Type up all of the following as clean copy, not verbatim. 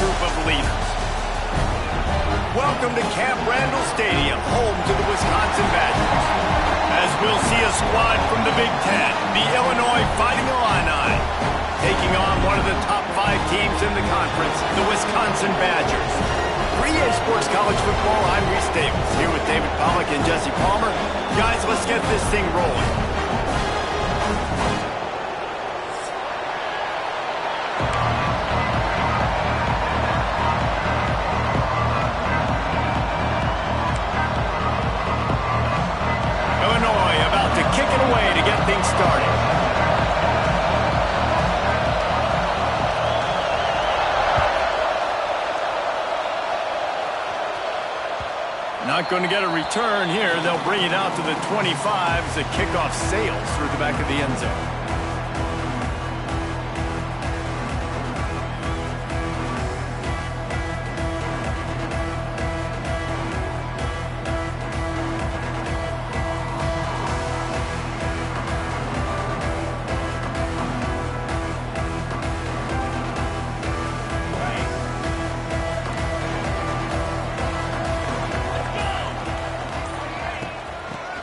group of leaders. Welcome to Camp Randall Stadium, home to the Wisconsin Badgers. As we'll see a squad from the Big Ten, the Illinois Fighting Illini, taking on one of the top 5 teams in the conference, the Wisconsin Badgers. For EA Sports College Football, I'm Reese Davis, here with David Pollack and Jesse Palmer. Guys, let's get this thing rolling. Not going to get a return here. They'll bring it out to the 25 as the kickoff sails through the back of the end zone.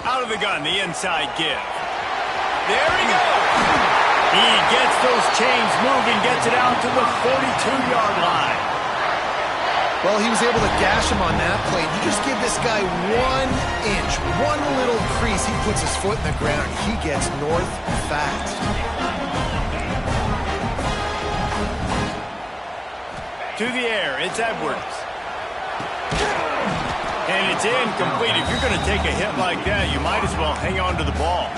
Out of the gun, the inside give. There he goes. He gets those chains moving, gets it out to the 42-yard line. Well, he was able to gash him on that play. You just give this guy 1 inch, one little crease. He puts his foot in the ground. He gets north fast. To the air, it's Edwards. And it's incomplete. If you're going to take a hit like that, you might as well hang on to the ball.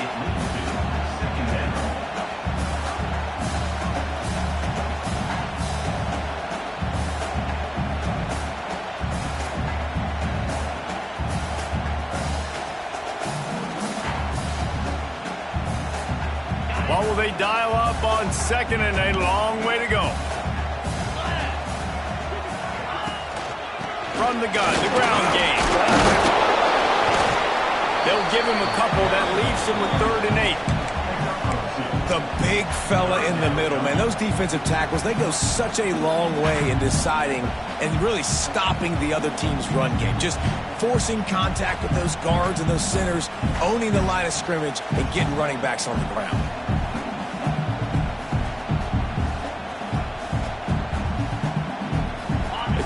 What will they dial up on second and a long way to go? From the gun, the ground game. They'll give him a couple. That leaves him with 3rd and 8. The big fella in the middle, man. Those defensive tackles, they go such a long way in deciding and really stopping the other team's run game. Just forcing contact with those guards and those centers, owning the line of scrimmage, and getting running backs on the ground.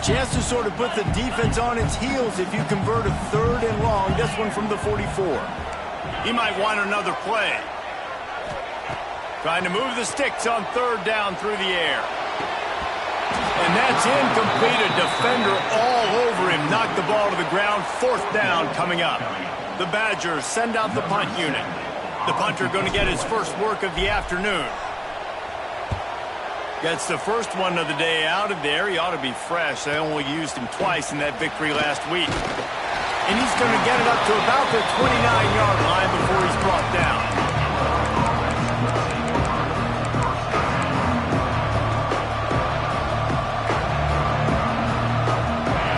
Chance to sort of put the defense on its heels if you convert a 3rd and long. This one from the 44. He might want another play. Trying to move the sticks on 3rd down through the air. And that's incomplete. A defender all over him. Knocked the ball to the ground. 4th down coming up. The Badgers send out the punt unit. The punter going to get his first work of the afternoon. Gets the first one of the day out of there. He ought to be fresh. They only used him twice in that victory last week. And he's going to get it up to about the 29-yard line before he's brought down.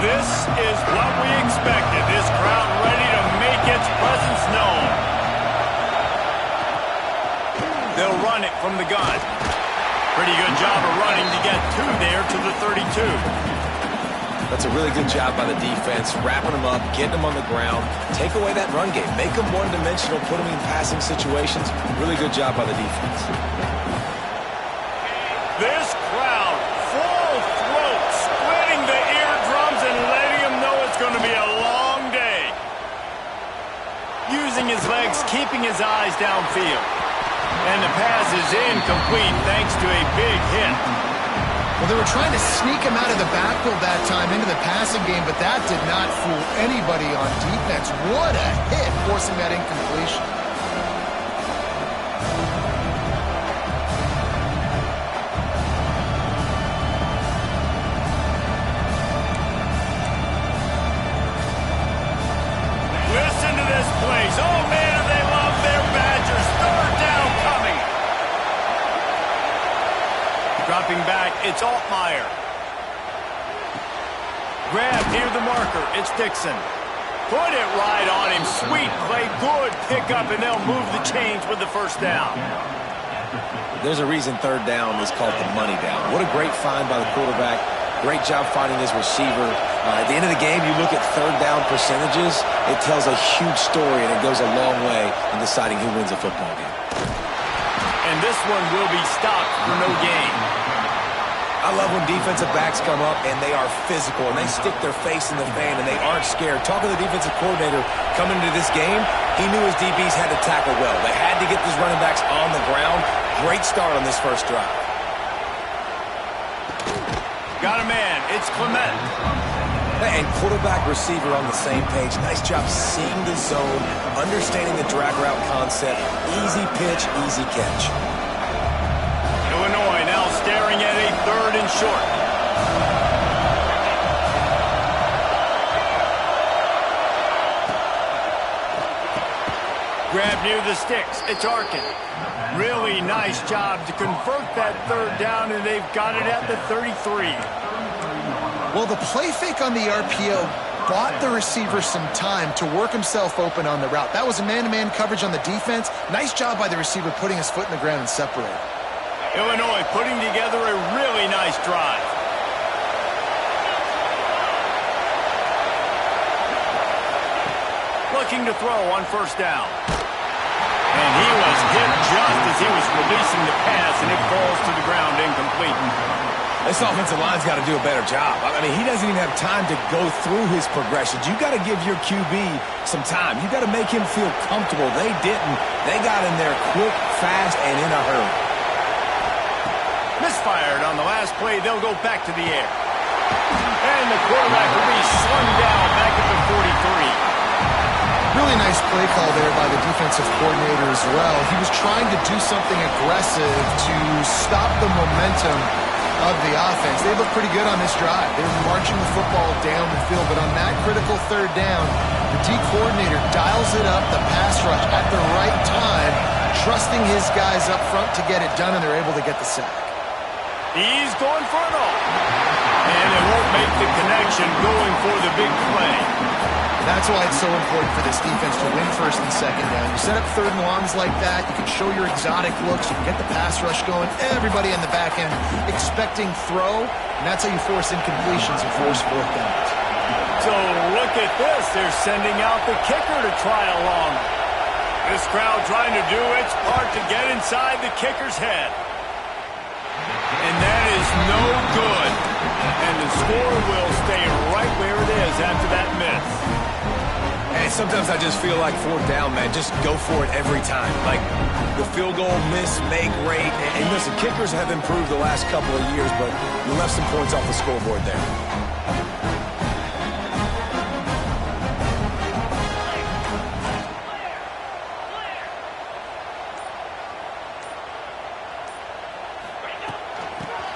This is what we expected. This crowd ready to make its presence known. They'll run it from the gun. Pretty good job of running to get 2 there to the 32. That's a really good job by the defense, wrapping them up, getting them on the ground, take away that run game, make them one-dimensional, put them in passing situations. Really good job by the defense. This crowd, full throat, splitting the eardrums and letting them know it's going to be a long day. Using his legs, keeping his eyes downfield. And the pass is incomplete thanks to a big hit. Well, they were trying to sneak him out of the backfield that time into the passing game, but that did not fool anybody on defense. What a hit, forcing that incompletion. Listen to this place. Oh, man, they love their Badgers. 3rd down coming. Dropping back, it's Altmaier. Grab near the marker, it's Dixon. Put it right on him. Sweet play, good pickup, and they'll move the chains with the 1st down. There's a reason 3rd down is called the money down. What a great find by the quarterback. Great job finding his receiver. At the end of the game, you look at third down percentages, it tells a huge story, and it goes a long way in deciding who wins a football game. And this one will be stopped for no gain. I love when defensive backs come up and they are physical and they stick their face in the fan and they aren't scared. Talking to the defensive coordinator coming into this game, he knew his DBs had to tackle well. They had to get these running backs on the ground. Great start on this first drive. Got a man. It's Clement. And quarterback receiver on the same page. Nice job seeing the zone, understanding the drag route concept. Easy pitch, easy catch. Illinois now staring at a 3rd and short. Grab near the sticks. It's Arkin. Really nice job to convert that 3rd down, and they've got it at the 33. Well, the play fake on the RPO bought the receiver some time to work himself open on the route. That was a man-to-man coverage on the defense. Nice job by the receiver putting his foot in the ground and separating. Illinois putting together a really nice drive. Looking to throw on 1st down. And he was hit just as he was releasing the pass, and it falls to the ground incomplete. This offensive line's got to do a better job. I mean, he doesn't even have time to go through his progressions. You got to give your QB some time. You got to make him feel comfortable. They didn't. They got in there quick, fast, and in a hurry. Misfired on the last play. They'll go back to the air. And the quarterback will be slung down back at the 43. Really nice play call there by the defensive coordinator as well. He was trying to do something aggressive to stop the momentum of the offense. They look pretty good on this drive. They were marching the football down the field, but on that critical 3rd down, the D coordinator dials it up, the pass rush at the right time, trusting his guys up front to get it done, and they're able to get the sack. He's going for it all. And it won't make the connection going for the big play. That's why it's so important for this defense to win 1st and 2nd down. You set up 3rd and longs like that, you can show your exotic looks, you can get the pass rush going, everybody on the back end expecting throw, and that's how you force incompletions and force 4th downs. So look at this, they're sending out the kicker to try along. This crowd trying to do its part to get inside the kicker's head. And that is no good. And the score will stay right where it is after that miss. And sometimes I just feel like 4th down, man, just go for it every time. Like the field goal miss, make rate. And listen, kickers have improved the last couple of years, but you left some points off the scoreboard there.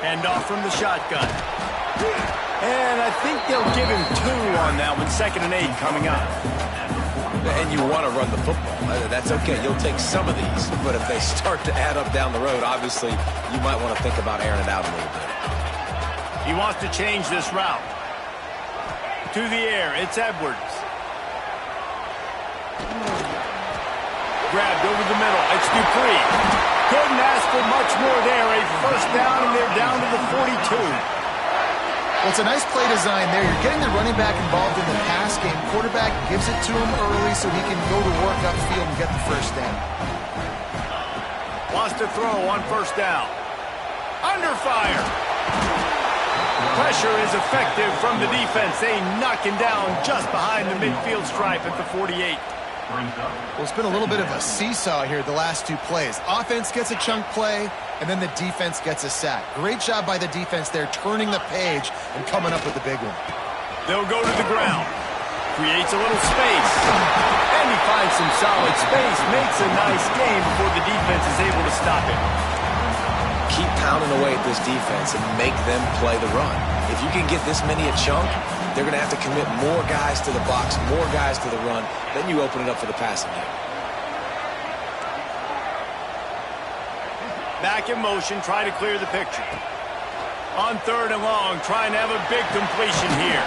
Hand off from the shotgun. And I think they'll give him 2 on that one. 2nd and 8 coming up. And you want to run the football. That's okay. You'll take some of these. But if they start to add up down the road, obviously, you might want to think about airing it out a little bit. He wants to change this route. To the air, it's Edwards. Grabbed over the middle. It's Dupree. Couldn't ask for much more there. A 1st down, and they're down to the 42. Well, it's a nice play design there. You're getting the running back involved in the pass game. Quarterback gives it to him early so he can go to work upfield and get the 1st down. Wants to throw on 1st down. Under fire. Pressure is effective from the defense. They knock him down just behind the midfield stripe at the 48. Well, it's been a little bit of a seesaw here the last 2 plays. Offense gets a chunk play, and then the defense gets a sack. Great job by the defense there, turning the page and coming up with the big one. They'll go to the ground. Creates a little space. And he finds some solid space. Makes a nice game before the defense is able to stop him. Keep pounding away at this defense and make them play the run. If you can get this many a chunk, they're going to have to commit more guys to the box, more guys to the run. Then you open it up for the passing game. Back in motion, try to clear the picture. On 3rd and long, trying to have a big completion here.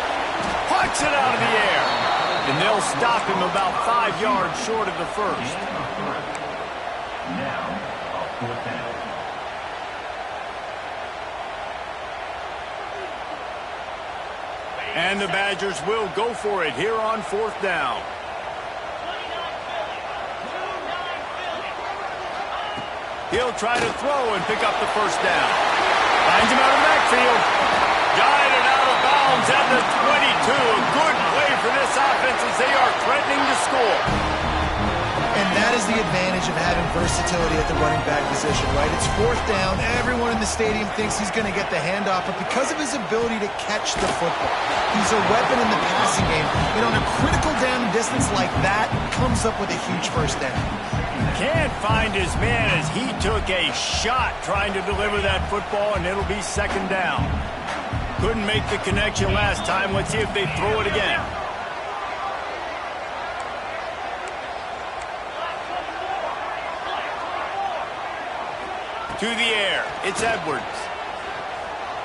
Pucks it out of the air. And they'll stop him about 5 yards short of the 1st. Now, a 4th down. And the Badgers will go for it here on 4th down. He'll try to throw and pick up the 1st down. Finds him out of the backfield. Guided out of bounds at the 22. A good play for this offense as they are threatening to score. And that is the advantage of having versatility at the running back position, right? It's 4th down. Everyone in the stadium thinks he's going to get the handoff, but because of his ability to catch the football, he's a weapon in the passing game. And on a critical down distance like that, comes up with a huge 1st down. Can't find his man as he took a shot trying to deliver that football, and it'll be 2nd down. Couldn't make the connection last time. Let's see if they throw it again. To the air, it's Edwards.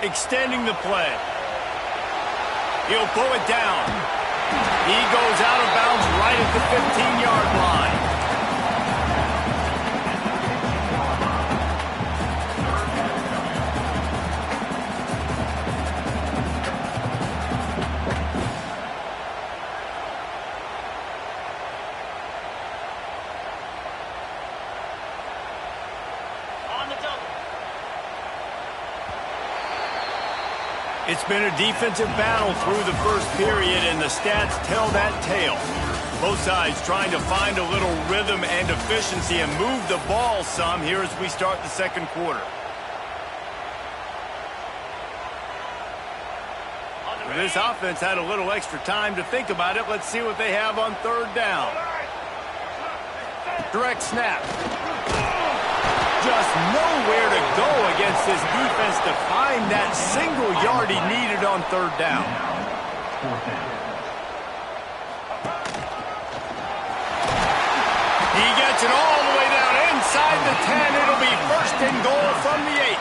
Extending the play. He'll pull it down. He goes out of bounds right at the 15-yard line. It's been a defensive battle through the 1st period, and the stats tell that tale. Both sides trying to find a little rhythm and efficiency and move the ball some here as we start the 2nd quarter. This offense had a little extra time to think about it. Let's see what they have on 3rd down. Direct snap. Just nowhere to go against this defense to find that single yard he needed on 3rd down. He gets it all the way down inside the 10. It'll be 1st and goal from the 8.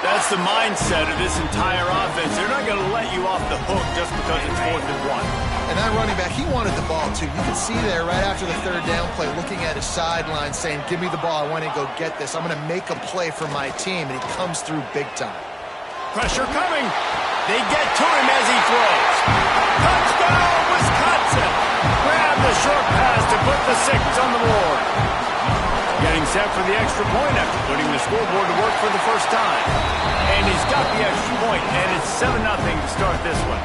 That's the mindset of this entire offense. They're not going to let you off the hook just because it's 4th and 1. And that running back, he wanted the ball, too. You can see there right after the 3rd down play, looking at his sideline, saying, give me the ball. I want to go get this. I'm going to make a play for my team. And he comes through big time. Pressure coming. They get to him as he throws. Touchdown, Wisconsin. Grab the short pass to put the 6 on the board. Getting set for the extra point after putting the scoreboard to work for the 1st time. And he's got the extra point, and it's 7-0 to start this one.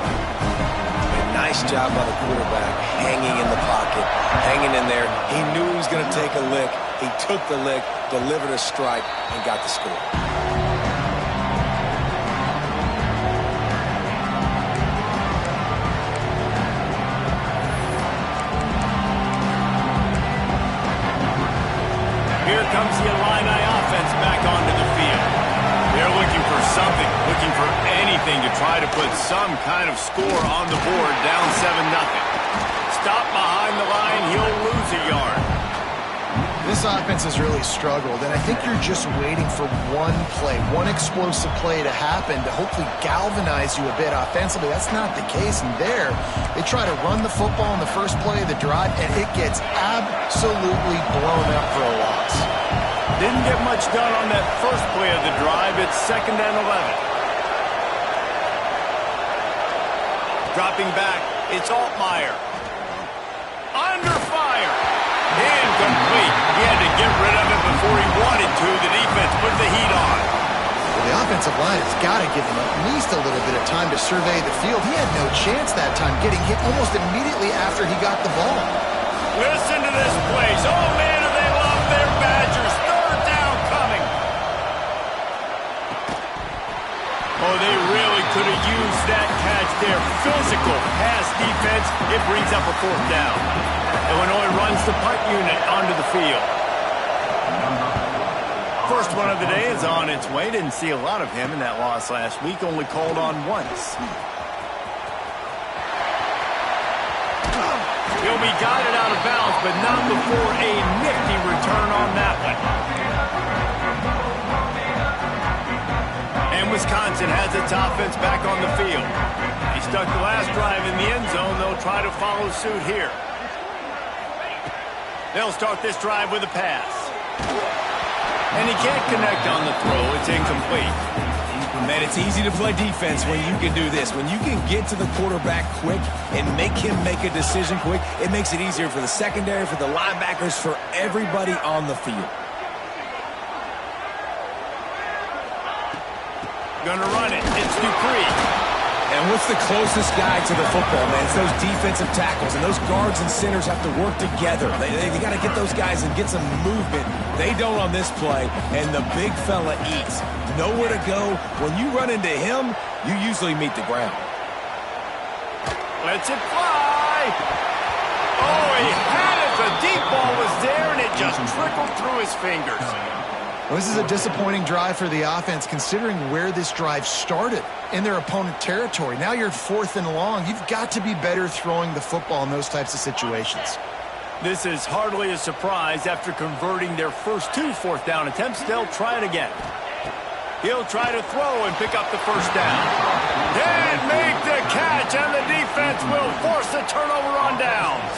Nice job by the quarterback, hanging in the pocket, hanging in there. He knew he was going to take a lick. He took the lick, delivered a strike, and got the score. Here comes the Illini offense back onto the field. They're looking for something, looking for anything to try to put some kind of score on the board, down 7-0. Stop behind the line, he'll lose a yard. This offense has really struggled, and I think you're just waiting for one play, one explosive play to happen to hopefully galvanize you a bit offensively. That's not the case, and there, they try to run the football in the first play of the drive, and it gets absolutely blown up for a loss. Didn't get much done on that first play of the drive. It's 2nd and 11. Dropping back, it's Altmaier. Under fire. Incomplete. He had to get rid of it before he wanted to. The defense put the heat on. Well, the offensive line has got to give him at least a little bit of time to survey the field. He had no chance that time, getting hit almost immediately after he got the ball. Listen to this place. Oh, man, do they love their Badgers. 3rd down coming. Oh, they really could have used that catch there. Physical pass defense. It brings up a 4th down. Illinois runs the punt unit onto the field. First one of the day is on its way. Didn't see a lot of him in that loss last week. Only called on once. He'll be guided out of bounds, but not before a nifty return on that one. And Wisconsin has its offense back on the field. He stuck the last drive in the end zone. They'll try to follow suit here. They'll start this drive with a pass. And he can't connect on the throw. It's incomplete. Man, it's easy to play defense when you can do this. When you can get to the quarterback quick and make him make a decision quick, it makes it easier for the secondary, for the linebackers, for everybody on the field. Gonna run it. It's Dupree. And what's the closest guy to the football, man? It's those defensive tackles, and those guards and centers have to work together. They got to get those guys and get some movement. They don't on this play, and the big fella eats. Nowhere to go. When you run into him, you usually meet the ground. Lets it fly. Oh, he had it. The deep ball was there, and it just trickled through his fingers. Well, this is a disappointing drive for the offense, considering where this drive started, in their opponent territory. Now you're 4th and long. You've got to be better throwing the football in those types of situations. This is hardly a surprise. After converting their first 2 4th-down attempts, they'll try it again. He'll try to throw and pick up the first down. Can't make the catch, and the defense will force the turnover on downs.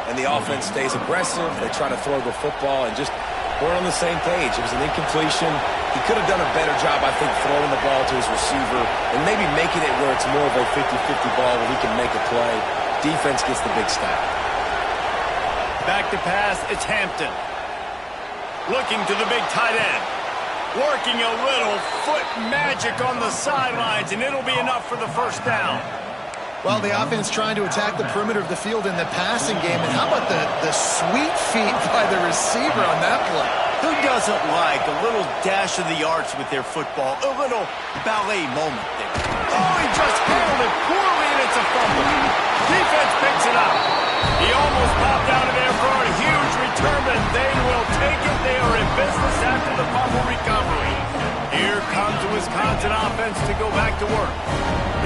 And the offense stays aggressive. They try to throw the football and just we're on the same page. It was an incompletion. He could have done a better job, I think, throwing the ball to his receiver and maybe making it where it's more of a 50-50 ball where he can make a play. Defense gets the big stop. Back to pass, it's Hampton. Looking to the big tight end. Working a little foot magic on the sidelines, and it'll be enough for the first down. Well, the offense trying to attack the perimeter of the field in the passing game. And how about the sweet feet by the receiver on that play? Who doesn't like a little dash of the arts with their football? A little ballet moment there. Oh, he just handled it poorly, and it's a fumble. Defense picks it up. He almost popped out of there for a huge return, and they will take it. They are in business after the fumble recovery. Here comes the Wisconsin offense to go back to work.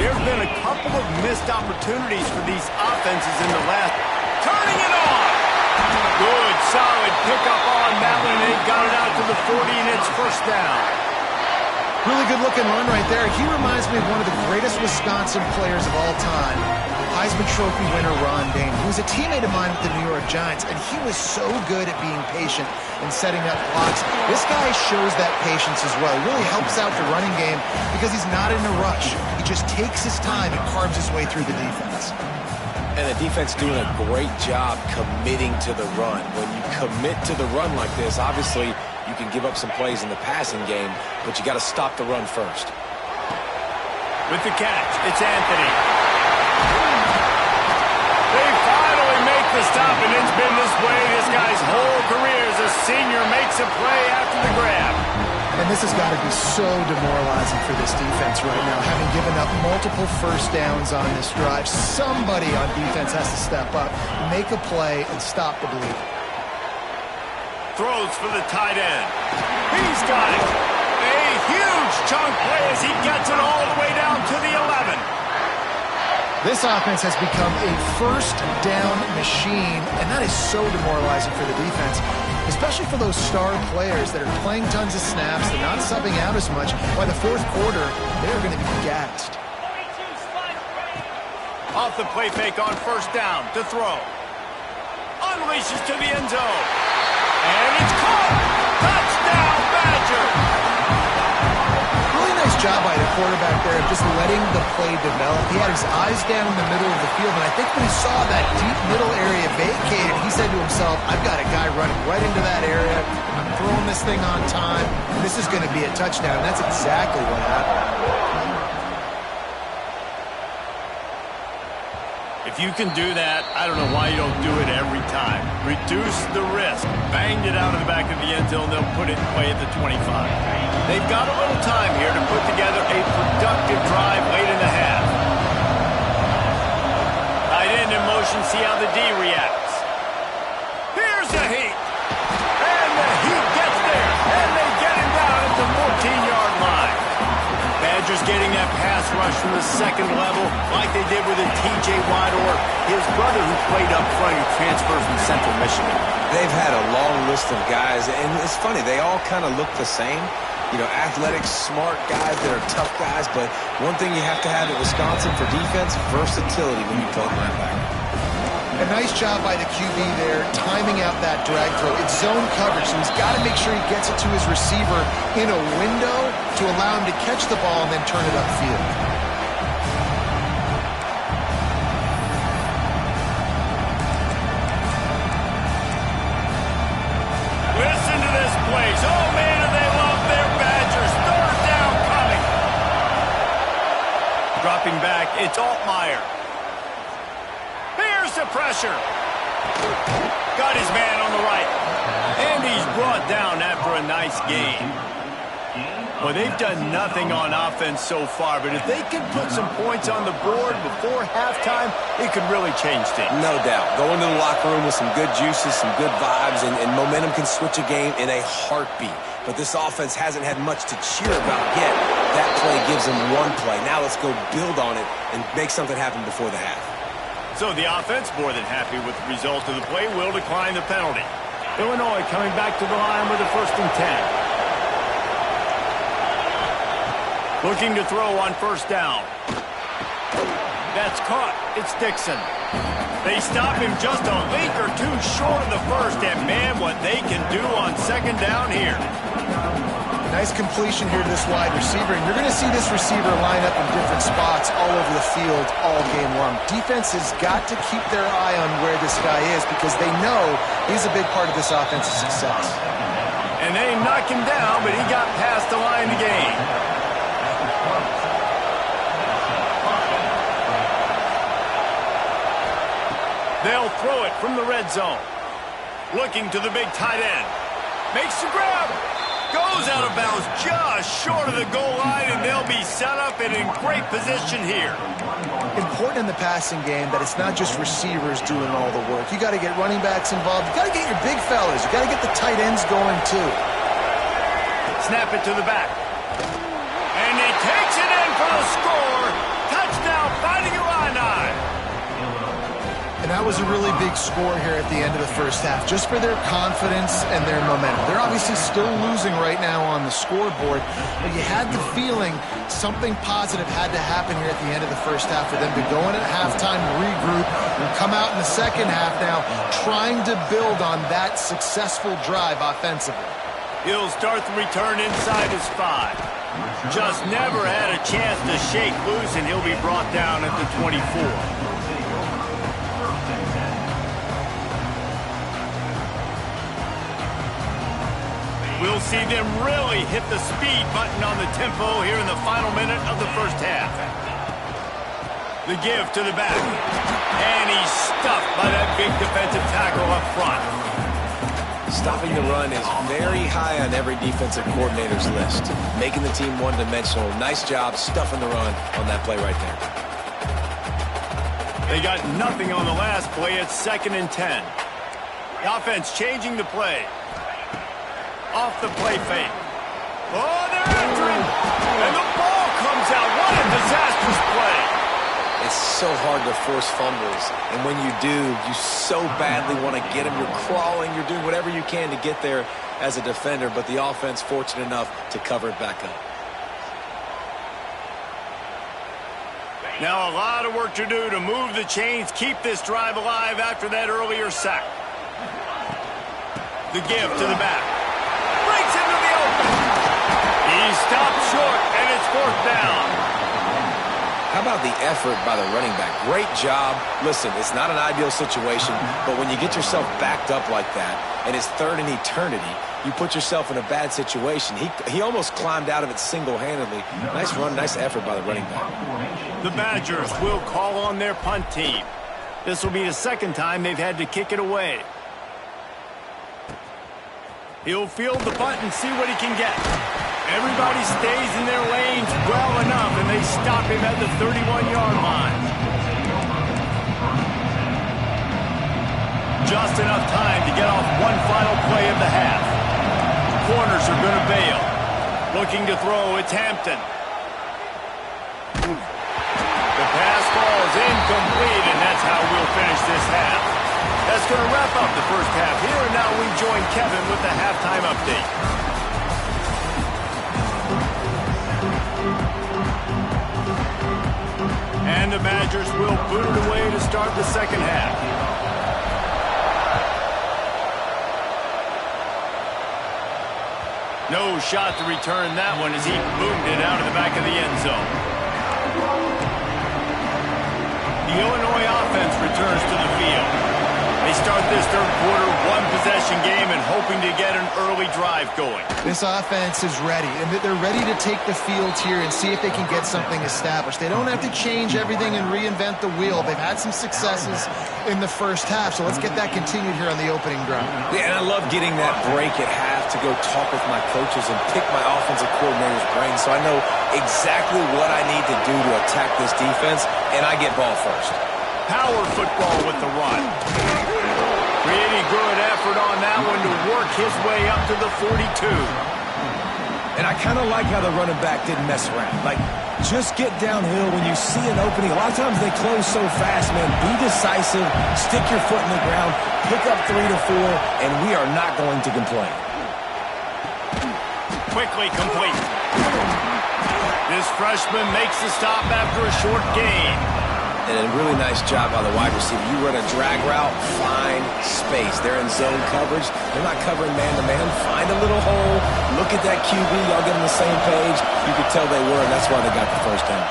There's been a couple of missed opportunities for these offenses in the last. Turning it on! Good, solid pickup on that one. They got it out to the 40, and it's first down. Really good-looking run right there. He reminds me of one of the greatest Wisconsin players of all time, Heisman Trophy winner Ron Dayne. He was a teammate of mine with the New York Giants, and he was so good at being patient and setting up blocks. This guy shows that patience as well. He really helps out the running game because he's not in a rush. He just takes his time and carves his way through the defense. And the defense doing a great job committing to the run. When you commit to the run like this, obviously you can give up some plays in the passing game, but you got to stop the run first. With the catch, it's Anthony. They finally make the stop, and it's been this way this guy's whole career as a senior. Makes a play after the grab. And this has got to be so demoralizing for this defense right now, having given up multiple first downs on this drive. Somebody on defense has to step up, make a play, and stop the bleed. Throws for the tight end. He's got it. A huge chunk play as he gets it all the way down to the 11. This offense has become a first down machine, and that is so demoralizing for the defense, especially for those star players that are playing tons of snaps. They're not subbing out as much. By the fourth quarter, they're going to be gassed. Off the play fake on first down to throw. Unleashes to the end zone. And it's caught. Touchdown, Badger. Really nice job by the quarterback there of just letting the play develop. He had his eyes down in the middle of the field, and I think when he saw that deep middle area vacated, he said to himself, I've got a guy running right into that area. I'm throwing this thing on time. This is going to be a touchdown. And that's exactly what happened. If you can do that, I don't know why you don't do it every time. Reduce the risk. Banged it out of the back of the end zone. They'll put it in play at the 25. They've got a little time here to put together a productive drive late in the half. Tight end in motion. See how the D reacts. Here's the heat. And the heat gets there. And they get him down at the 14-yard line. Badgers getting that pass rush from the second level like they did with a T.J. Watt or his brother who played up front who transferred from Central Michigan. They've had a long list of guys, and it's funny, they all kind of look the same. You know, athletic, smart guys that are tough guys, but one thing you have to have at Wisconsin for defense, versatility when you play linebacker. A nice job by the QB there, timing out that drag throw. It's zone coverage, so he's got to make sure he gets it to his receiver in a window to to allow him to catch the ball and then turn it upfield. Listen to this place. Oh, man, do they love their Badgers. Third down coming. Dropping back, it's Altmaier. Here's the pressure. Got his man on the right. And he's brought down after a nice gain. Well, they've done nothing on offense so far, but if they can put some points on the board before halftime, it could really change things. No doubt. Go into the locker room with some good juices, some good vibes, and momentum can switch a game in a heartbeat. But this offense hasn't had much to cheer about yet. That play gives them one play. Now let's go build on it and make something happen before the half. So the offense, more than happy with the result of the play, will decline the penalty. Illinois coming back to the line with a 1st and 10. Looking to throw on 1st down. That's caught. It's Dixon. They stop him just a link or two short of the first, and man, what they can do on 2nd down here. Nice completion here to this wide receiver, and you're going to see this receiver line up in different spots all over the field all game long. Defense has got to keep their eye on where this guy is because they know he's a big part of this offense's success. And they knock him down, but he got past the line to gain. They'll throw it from the red zone. Looking to the big tight end. Makes the grab. Goes out of bounds just short of the goal line, and they'll be set up and in great position here. Important in the passing game that it's not just receivers doing all the work. You got to get running backs involved. You got to get your big fellas. You got to get the tight ends going too. Snap it to the back. And he takes it in for the score. Touchdown, Fighting Illini. And that was a really big score here at the end of the first half, just for their confidence and their momentum. They're obviously still losing right now on the scoreboard, but you had the feeling something positive had to happen here at the end of the first half for them to go in at halftime, regroup, and come out in the second half now trying to build on that successful drive offensively. He'll start the return inside his 5. Just never had a chance to shake loose, and he'll be brought down at the 24. We'll see them really hit the speed button on the tempo here in the final minute of the first half. The give to the back. And he's stuffed by that big defensive tackle up front. Stopping the run is very high on every defensive coordinator's list. Making the team one-dimensional. Nice job stuffing the run on that play right there. They got nothing on the last play. It's 2nd and 10. The offense changing the play. Off the play fake. Oh, they're after him. And the ball comes out. What a disastrous play. It's so hard to force fumbles. And when you do, you so badly want to get them. You're crawling. You're doing whatever you can to get there as a defender. But the offense fortunate enough to cover it back up. Now a lot of work to do to move the chains, keep this drive alive after that earlier sack. The give to the back. Breaks into the open. He stopped short, and it's 4th down. How about the effort by the running back? Great job. Listen, it's not an ideal situation, but when you get yourself backed up like that, and it's 3rd and eternity, you put yourself in a bad situation. He almost climbed out of it single-handedly. Nice run, nice effort by the running back. The Badgers will call on their punt team. This will be the 2nd time they've had to kick it away. He'll field the punt and see what he can get. Everybody stays in their lanes well enough, and they stop him at the 31-yard line. Just enough time to get off one final play of the half. Corners are going to bail. Looking to throw, it's Hampton. The pass falls incomplete, and that's how we'll finish this half. That's going to wrap up the first half here, and now we join Kevin with the halftime update. And the Badgers will boot it away to start the second half. No shot to return that one as he boomed it out of the back of the end zone. The Illinois offense returns to the field. They start this third quarter one-possession game and hoping to get an early drive going. This offense is ready, and they're ready to take the field here and see if they can get something established. They don't have to change everything and reinvent the wheel. They've had some successes in the first half, so let's get that continued here on the opening drive. Yeah, and I love getting that break at half to go talk with my coaches and pick my offensive coordinator's brain so I know exactly what I need to do to attack this defense, and I get ball first. Power football with the run. Pretty good effort on that one to work his way up to the 42. And I kind of like how the running back didn't mess around. Like, just get downhill when you see an opening. A lot of times they close so fast, man. Be decisive, stick your foot in the ground, pick up 3 to 4, and we are not going to complain. Quickly complete. This freshman makes the stop after a short gain. And a really nice job by the wide receiver. You run a drag route, find space. They're in zone coverage. They're not covering man-to-man. Find a little hole. Look at that QB. Y'all get on the same page. You could tell they were, and that's why they got the first down.